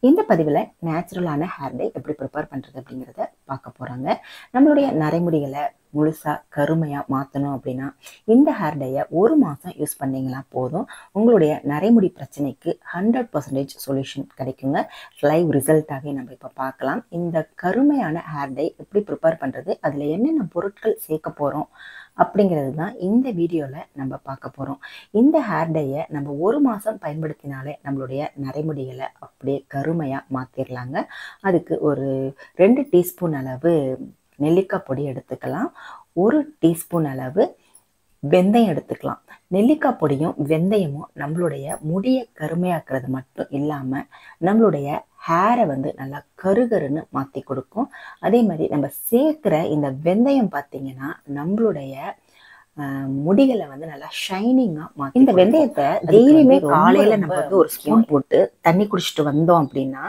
இந்த பதிவில் நேச்சுரலான ஹேர் டை எப்படி ப்ரிப்பேர் பண்ணுறது அப்படிங்கிறத பார்க்க போகிறாங்க. நம்மளுடைய நரைமுடிகளை முழுசாக கருமையாக மாற்றணும் அப்படின்னா இந்த ஹேர் டையை 1 மாதம் யூஸ் பண்ணிங்கன்னா போதும். உங்களுடைய நரைமுடி பிரச்சனைக்கு 100% சொல்யூஷன் கிடைக்குங்க. லைவ் ரிசல்ட்டாகவே நம்ம இப்போ பார்க்கலாம். இந்த கருமையான ஹேர் டை எப்படி ப்ரிப்பேர் பண்ணுறது, அதில் என்னென்ன பொருட்கள் சேர்க்க போகிறோம் அப்படிங்கிறது தான் இந்த வீடியோவில் நம்ம பார்க்க போகிறோம். இந்த ஹேர் டையை நம்ம 1 மாதம் பயன்படுத்தினாலே நம்மளுடைய நரைமுடிகளை அப்படியே கருமையாக மாற்றிடலாங்க. அதுக்கு ஒரு 2 டீஸ்பூன் அளவு நெல்லிக்காய் பொடி எடுத்துக்கலாம். 1 டீஸ்பூன் அளவு வெந்தயம் எடுத்துக்கலாம். நெல்லிக்காய் பொடியும் வெந்தயமும் நம்மளுடைய முடியை கருமையாக்குறது மட்டும் இல்லாமல் நம்மளுடைய ஹேரை வந்து நல்லா கருகருன்னு மாற்றி கொடுக்கும். அதே மாதிரி நம்ம சேர்க்குற இந்த வெந்தயம் பார்த்திங்கன்னா நம்மளுடைய முடிகளை வந்து நல்லா ஷைனிங்காக மாற்றி. இந்த வெந்தயத்தை டெய்லியுமே காலையில் நம்ம வந்து ஒரு ஸ்பூன் போட்டு தண்ணி குடிச்சிட்டு வந்தோம் அப்படின்னா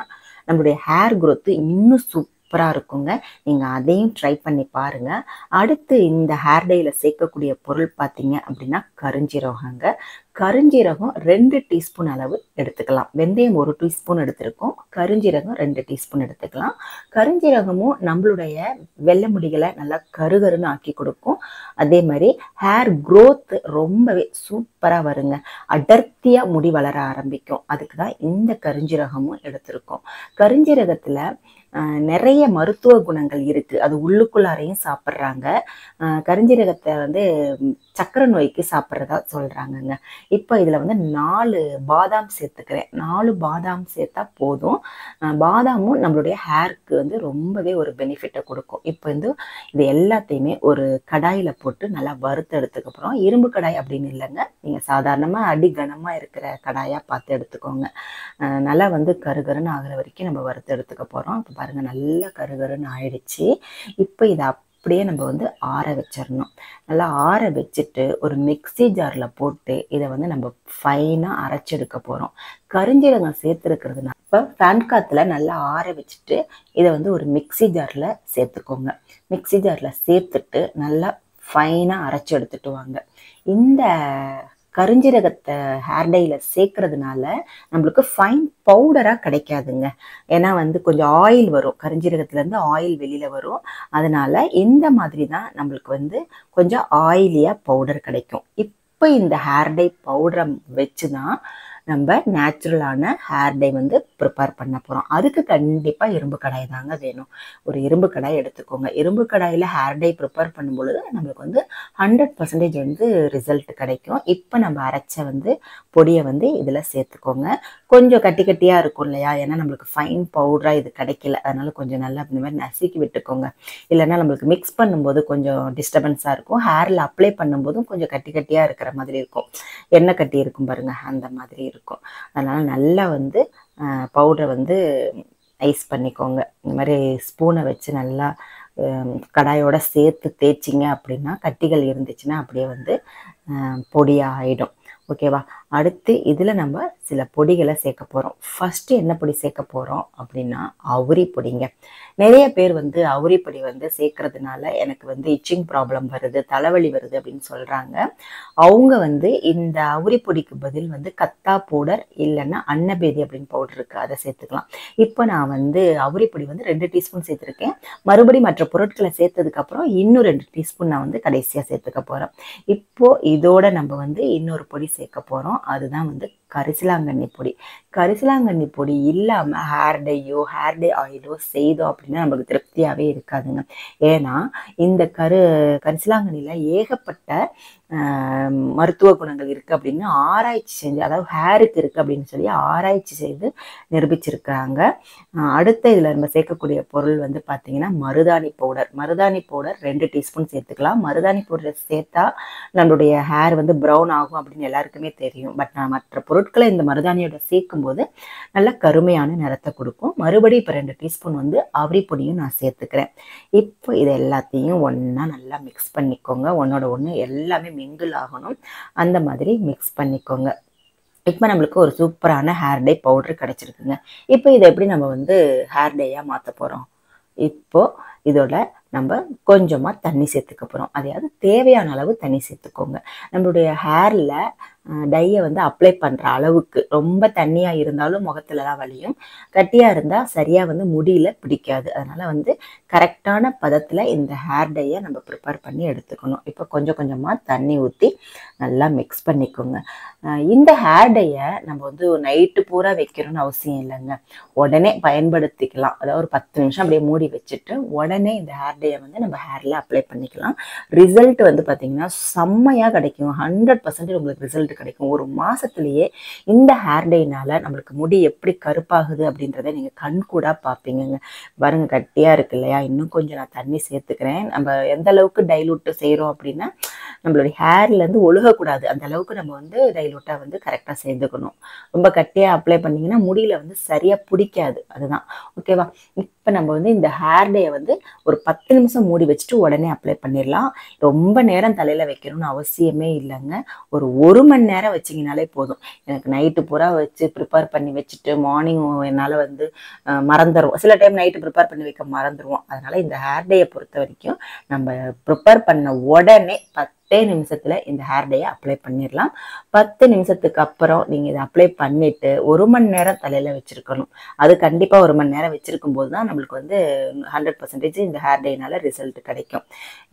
நம்மளுடைய ஹேர் க்ரோத்து இன்னும் சூப்பராக இருக்குங்க. நீங்கள் அதையும் ட்ரை பண்ணி பாருங்கள். அடுத்து இந்த ஹேர் டையில் சேர்க்கக்கூடிய பொருள் பார்த்தீங்க அப்படின்னா கருஞ்சீரகங்க. கருஞ்சீரகம் 2 டீஸ்பூன் அளவு எடுத்துக்கலாம். வெந்தயம் 1 டீஸ்பூன் எடுத்திருக்கோம். கருஞ்சீரகம் 2 டீஸ்பூன் எடுத்துக்கலாம். கருஞ்சீரகமும் நம்மளுடைய வெள்ளை முடிகளை நல்லா கருகருன்னு ஆக்கி கொடுக்கும். அதே மாதிரி ஹேர் க்ரோத் ரொம்பவே சூப்பராக வருங்க. அடர்த்தியாக முடி வளர ஆரம்பிக்கும். அதுக்கு தான் இந்த கருஞ்சீரகமும் எடுத்திருக்கோம். கருஞ்சீரகத்தில் நிறைய மருத்துவ குணங்கள் இருக்குது. அது உள்ளுக்குள்ளாரையும் சாப்பிட்றாங்க. கருஞ்சீரகத்தை வந்து சக்கரை நோய்க்கு சாப்பிட்றதா சொல்கிறாங்கங்க. இப்போ இதில் வந்து 4 பாதாம் சேர்த்துக்கிறேன். 4 பாதாம் சேர்த்தா போதும். பாதாமும் நம்மளுடைய ஹேருக்கு வந்து ரொம்பவே ஒரு பெனிஃபிட்டை கொடுக்கும். இப்போ வந்து இது எல்லாத்தையுமே ஒரு கடாயில் போட்டு நல்லா வறுத்து எடுத்துக்கப்புறம், இரும்பு கடாய் அப்படின்னு இல்லைங்க, நீங்கள் சாதாரணமாக அடி கனமாக இருக்கிற கடாயாக பார்த்து எடுத்துக்கோங்க. நல்லா வந்து கருகருன்னு ஆகிற வரைக்கும் நம்ம வறுத்து எடுத்துக்க போகிறோம். இப்போ பாருங்கள், நல்லா கருகருன்னு ஆயிடுச்சு. இப்போ இதை அப்படியே நம்ம வந்து ஆற வச்சிடணும். நல்லா ஆற வச்சுட்டு ஒரு மிக்ஸி ஜாரில் போட்டு இதை வந்து நம்ம ஃபைனாக அரைச்செடுக்க போகிறோம். கருஞ்சீரகம் சேர்த்துருக்கிறதுனால இப்போ ஃபேன் காற்றுல நல்லா ஆற வச்சுட்டு இதை வந்து ஒரு மிக்ஸி ஜாரில் சேர்த்துக்கோங்க. மிக்ஸி ஜாரில் சேர்த்துட்டு நல்லா ஃபைனாக அரைச்சி எடுத்துட்டு வாங்க. இந்த கருஞ்சீரகத்தை ஹேர் டையில் சேர்க்கறதுனால நம்மளுக்கு ஃபைன் பவுடராக கிடைக்காதுங்க. ஏன்னா வந்து கொஞ்சம் ஆயில் வரும், கருஞ்சீரகத்துலேருந்து ஆயில் வெளியில் வரும். அதனால் இந்த மாதிரி தான் நம்மளுக்கு வந்து கொஞ்சம் ஆயிலியாக பவுடர் கிடைக்கும். இப்போ இந்த ஹேர் டை பவுடரை வச்சு தான் நம்ம நேச்சுரலான ஹேர் டை வந்து ப்ரிப்பேர் பண்ண போகிறோம். அதுக்கு கண்டிப்பாக இரும்பு கடாய் தாங்க வேணும். ஒரு இரும்பு கடாய் எடுத்துக்கோங்க. இரும்பு கடாயில் ஹேர் டை ப்ரிப்பேர் பண்ணும்பொழுது நம்மளுக்கு வந்து 100% வந்து ரிசல்ட் கிடைக்கும். இப்போ நம்ம அரைச்ச வந்து பொடியை வந்து இதில் சேர்த்துக்கோங்க. கொஞ்சம் கட்டி கட்டியாக இருக்கும் இல்லையா, ஏன்னா நம்மளுக்கு ஃபைன் பவுடராக இது கிடைக்கல. அதனால் கொஞ்சம் நல்லா இந்த மாதிரி நசுக்கி விட்டுக்கோங்க. இல்லைன்னா நம்மளுக்கு மிக்ஸ் பண்ணும்போது கொஞ்சம் டிஸ்டர்பன்ஸாக இருக்கும். ஹேரில் அப்ளை பண்ணும்போதும் கொஞ்சம் கட்டி கட்டியாக இருக்கிற மாதிரி இருக்கும். எண்ணெய் கட்டி இருக்கும் பாருங்கள், அந்த மாதிரி இருக்கும். அதனால் நல்லா வந்து பவுடரை வந்து ஐஸ் பண்ணிக்கோங்க. இந்த மாதிரி ஸ்பூனை வச்சு நல்லா கடாயோட சேர்த்து தேய்ச்சிங்க அப்படின்னா கட்டிகள் இருந்துச்சுன்னா அப்படியே வந்து பொடியாக ஆகிடும். ஓகேவா? அடுத்து இதில் நம்ம சில பொடிகளை சேர்க்க போகிறோம். ஃபஸ்ட்டு என்ன பொடி சேர்க்க போகிறோம் அப்படின்னா அவுரி பொடிங்க. நிறைய பேர் வந்து அவுரி பொடி வந்து சேர்க்கறதுனால எனக்கு வந்து இச்சிங் ப்ராப்ளம் வருது, தலைவலி வருது அப்படின்னு சொல்கிறாங்க. அவங்க வந்து இந்த அவுரி பொடிக்கு பதில் வந்து கத்தா பவுடர் இல்லைன்னா அன்னபேதி அப்படின்னு பவுடர் இருக்குது, அதை சேர்த்துக்கலாம். இப்போ நான் வந்து அவுரி பொடி வந்து 2 டீஸ்பூன் சேர்த்துருக்கேன். மறுபடியும் மற்ற பொருட்களை சேர்த்ததுக்கப்புறம் இன்னும் 2 டீஸ்பூன் நான் வந்து கடைசியாக சேர்த்துக்க போகிறேன். இப்போது இதோட நம்ம வந்து இன்னொரு பொடி சேர்க்க போகிறோம். அதுதான் வந்து கரிசலாங்கண்ணி பொடி. கரிசலாங்கண்ணி பொடி இல்லாமல் ஹேர் டையோ ஹேர் டை ஆயிலோ செய்தோம் அப்படின்னா நம்மளுக்கு திருப்தியாகவே இருக்காதுங்க. ஏன்னா இந்த கரிசலாங்கண்ணியில் ஏகப்பட்ட மருத்துவ குணங்கள் இருக்குது அப்படின்னு ஆராய்ச்சி செஞ்சு, அதாவது ஹேருக்கு இருக்குது அப்படின்னு சொல்லி ஆராய்ச்சி செய்து நிரூபிச்சிருக்கிறாங்க. அடுத்த இதில் நம்ம சேர்க்கக்கூடிய பொருள் வந்து பார்த்திங்கன்னா மருதாணி பவுடர். மருதாணி பவுடர் 2 டீஸ்பூன் சேர்த்துக்கலாம். மருதாணி பவுடர் சேர்த்தா நம்மளுடைய ஹேர் வந்து ப்ரௌன் ஆகும் அப்படின்னு எல்லாருக்குமே தெரியும். பட் நான் மற்ற பொருட்களை இந்த மருதாணியோட சேர்க்கும்போது நல்லா கருமையான நிறத்தை கொடுக்கும். மறுபடியும் இப்போ 2 டீஸ்பூன் வந்து அவுரி பொடியும் நான் சேர்த்துக்கிறேன். இப்போ இது எல்லாத்தையும் ஒன்றா நல்லா மிக்ஸ் பண்ணிக்கோங்க. ஒன்றோட ஒன்று எல்லாமே மிங்கிள் ஆகணும். அந்த மாதிரி மிக்ஸ் பண்ணிக்கோங்க. இப்போ நம்மளுக்கு ஒரு சூப்பரான ஹேர் டை பவுடர் கிடச்சிருக்குங்க. இப்போ இதை எப்படி நம்ம வந்து ஹேர் டையாக மாற்ற போகிறோம்? இப்போது இதோட நம்ம கொஞ்சமாக தண்ணி சேர்த்துக்க போகிறோம். அதையாவது தேவையான அளவு தண்ணி சேர்த்துக்கோங்க. நம்மளுடைய ஹேரில் டையை வந்து அப்ளை பண்ணுற அளவுக்கு. ரொம்ப தண்ணியாக இருந்தாலும் முகத்துல தான் வலியும், கட்டியாக இருந்தால் சரியாக வந்து முடியல பிடிக்காது. அதனால் வந்து கரெக்டான பதத்தில் இந்த ஹேர் டையை நம்ம ப்ரிப்பேர் பண்ணி எடுத்துக்கணும். இப்போ கொஞ்சம் கொஞ்சமாக தண்ணி ஊற்றி நல்லா மிக்ஸ் பண்ணிக்கோங்க. இந்த ஹேர் டையை நம்ம வந்து நைட்டு பூரா வைக்கணும்னு அவசியம் இல்லைங்க. உடனே பயன்படுத்திக்கலாம். அதாவது ஒரு 10 நிமிஷம் அப்படியே மூடி வச்சுட்டு உடனே இந்த ஹேர் டையை வந்து நம்ம ஹேரில் அப்ளை பண்ணிக்கலாம். ரிசல்ட் வந்து பார்த்தீங்கன்னா செம்மையாக கிடைக்கும். 100% உங்களுக்கு ரிசல்ட் கிடைக்கும். ஒரு மாதத்துலேயே இந்த ஹேர் டைனால் நம்மளுக்கு முடி எப்படி கருப்பாகுது அப்படின்றத நீங்கள் கண்கூடாக பார்ப்பீங்கங்க. பாருங்க, கட்டியாக இருக்கு இல்லையா? இன்னும் கொஞ்சம் நான் தண்ணி சேர்த்துக்கிறேன். நம்ம எந்த அளவுக்கு டைலூட் செய்கிறோம் அப்படின்னா நம்மளுடைய ஹேர்லேருந்து ஒழுகக்கூடாது. அந்த அளவுக்கு நம்ம வந்து டைலூட்டாக வந்து கரெக்டாக சேர்த்துக்கணும். ரொம்ப கட்டியாக அப்ளை பண்ணிங்கன்னா முடியல வந்து சரியாக பிடிக்காது. அதுதான் ஓகேவா? இப்போ நம்ம வந்து இந்த ஹேர் டையை வந்து ஒரு 10 நிமிஷம் மூடி வச்சுட்டு உடனே அப்ளை பண்ணிடலாம். ரொம்ப நேரம் தலையில் வைக்கணும்னு அவசியமே இல்லைங்க. ஒரு மணி நேரம் வச்சிங்கனாலே போதும். எனக்கு நைட்டு பூரா வச்சு ப்ரிப்பேர் பண்ணி வச்சுட்டு மார்னிங் என்னால் வந்து மறந்துடுவோம். சில டைம் நைட்டு ப்ரிப்பேர் பண்ணி வைக்க மறந்துடுவோம். அதனால் இந்த ஹேர் டையை பொறுத்த வரைக்கும் நம்ம ப்ரிப்பேர் பண்ண உடனே 10 நிமிஷத்துல இந்த ஹேர் டையை அப்ளை பண்ணிடலாம். 10 நிமிஷத்துக்கு அப்புறம் நீங்கள் இதை அப்ளை பண்ணிட்டு 1 மணி நேரம் தலையில் வச்சுருக்கணும். அது கண்டிப்பாக 1 மணி நேரம் வச்சுருக்கும் போது தான் நம்மளுக்கு வந்து 100% இந்த ஹேர் டைனால ரிசல்ட் கிடைக்கும்.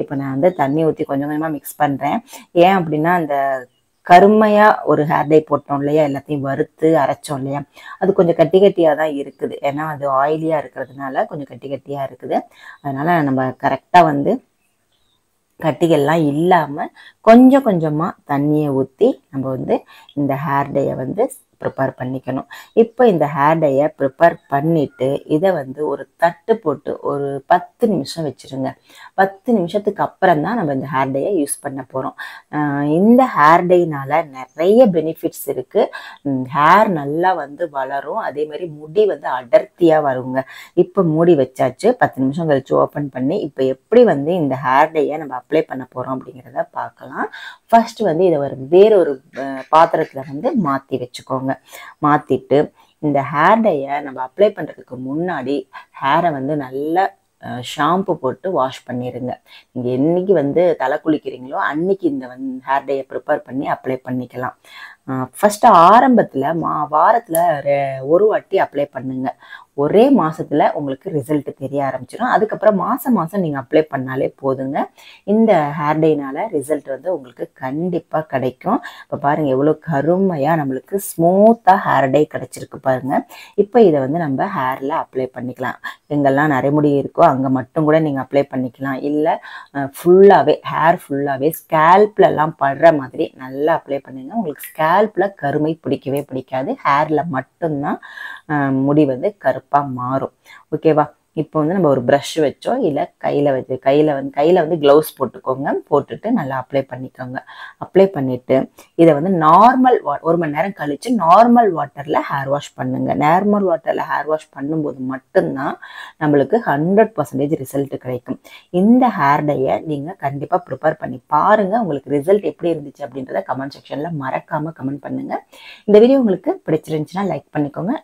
இப்போ நான் வந்து தண்ணி ஊற்றி கொஞ்சம் கொஞ்சமாக மிக்ஸ் பண்ணுறேன். ஏன் அப்படின்னா அந்த கருமையாக ஒரு ஹேர் டை போட்டோம் இல்லையா, எல்லாத்தையும் வறுத்து அரைச்சோம் இல்லையா, அது கொஞ்சம் கட்டி கட்டியாக தான் இருக்குது. ஏன்னா அது ஆயிலியாக இருக்கிறதுனால கொஞ்சம் கட்டி கட்டியாக இருக்குது. அதனால் நம்ம கரெக்டாக வந்து கட்டிகள்லாம் இல்லாமல் கொஞ்சம் கொஞ்சமாக தண்ணியை ஊற்றி நம்ம வந்து இந்த ஹேர் டையை வந்து ப்ரிப்பேர் பண்ணிக்கணும். இப்போ இந்த ஹேர் டையை ப்ரிப்பேர் பண்ணிவிட்டு இதை வந்து ஒரு தட்டு போட்டு ஒரு 10 நிமிஷம் வச்சுருங்க. 10 நிமிஷத்துக்கு அப்புறம் தான் நம்ம இந்த ஹேர் டையை யூஸ் பண்ண போகிறோம். இந்த ஹேர் டைனால் நிறைய பெனிஃபிட்ஸ் இருக்குது. ஹேர் நல்லா வந்து வளரும். அதே மாதிரி முடி வந்து அடர்த்தியாக வருங்க. இப்போ மூடி வச்சாச்சு. 10 நிமிஷம் கழிச்சு ஓப்பன் பண்ணி இப்போ எப்படி வந்து இந்த ஹேர் டையை நம்ம அப்ளை பண்ண போகிறோம் அப்படிங்கிறத பார்க்கலாம். ஃபர்ஸ்ட் வந்து இதை வேறொரு பாத்திரத்தில் வந்து மாற்றி வச்சுக்கோங்க. மாற்றிட்டு இந்த ஹேர் டையை நம்ம அப்ளை பண்ணுறதுக்கு முன்னாடி ஹேரை வந்து நல்லா ஷாம்பு போட்டு வாஷ் பண்ணிடுங்க. நீங்கள் என்னைக்கு வந்து தலை குளிக்கிறீங்களோ அன்னைக்கு இந்த ஹேர் டையை ப்ரிப்பேர் பண்ணி அப்ளை பண்ணிக்கலாம். ஃபஸ்ட்டு ஆரம்பத்தில் வாரத்தில் ஒரு வாட்டி அப்ளை பண்ணுங்க. ஒரே மாதத்தில் உங்களுக்கு ரிசல்ட் தெரிய ஆரம்பிச்சிடும். அதுக்கப்புறம் மாதம் நீங்கள் அப்ளை பண்ணாலே போதுங்க. இந்த ஹேர் டைனால் ரிசல்ட் வந்து உங்களுக்கு கண்டிப்பாக கிடைக்கும். இப்போ பாருங்கள் எவ்வளோ கருமையாக நம்மளுக்கு ஸ்மூத்தாக ஹேர் டை கிடச்சிருக்கு பாருங்கள். இப்போ இதை வந்து நம்ம ஹேரில் அப்ளை பண்ணிக்கலாம். எங்கெல்லாம் நரைமுடி இருக்கோ அங்கே மட்டும் கூட நீங்கள் அப்ளை பண்ணிக்கலாம். இல்லை ஃபுல்லாகவே ஹேர் ஃபுல்லாகவே ஸ்கேல்ப்லலாம் படுற மாதிரி நல்லா அப்ளை பண்ணுங்க. உங்களுக்கு ஸ்கேல்பில் கருமை பிடிக்கவே பிடிக்காது. ஹேரில் மட்டும்தான் முடி வந்து கருப்பாக மாறும். ஓகேவா? இப்போ வந்து நம்ம ஒரு ப்ரஷ் வச்சோ இல்லை கையில் வந்து க்ளவுஸ் போட்டுக்கோங்க. போட்டுட்டு நல்லா அப்ளை பண்ணிக்கோங்க. அப்ளை பண்ணிவிட்டு இதை வந்து நார்மல் 1 மணி நேரம் கழித்து நார்மல் வாட்டரில் ஹேர் வாஷ் பண்ணுங்க. நார்மல் வாட்டரில் ஹேர் வாஷ் பண்ணும்போது மட்டும்தான் நம்மளுக்கு 100% ரிசல்ட் கிடைக்கும். இந்த ஹேர் டையை நீங்கள் கண்டிப்பாக ப்ரிப்பேர் பண்ணி பாருங்கள். உங்களுக்கு ரிசல்ட் எப்படி இருந்துச்சு அப்படின்றத கமெண்ட் செக்ஷனில் மறக்காமல் கமெண்ட் பண்ணுங்கள். இந்த வீடியோ உங்களுக்கு பிடிச்சிருந்துச்சுன்னா லைக் பண்ணிக்கோங்க.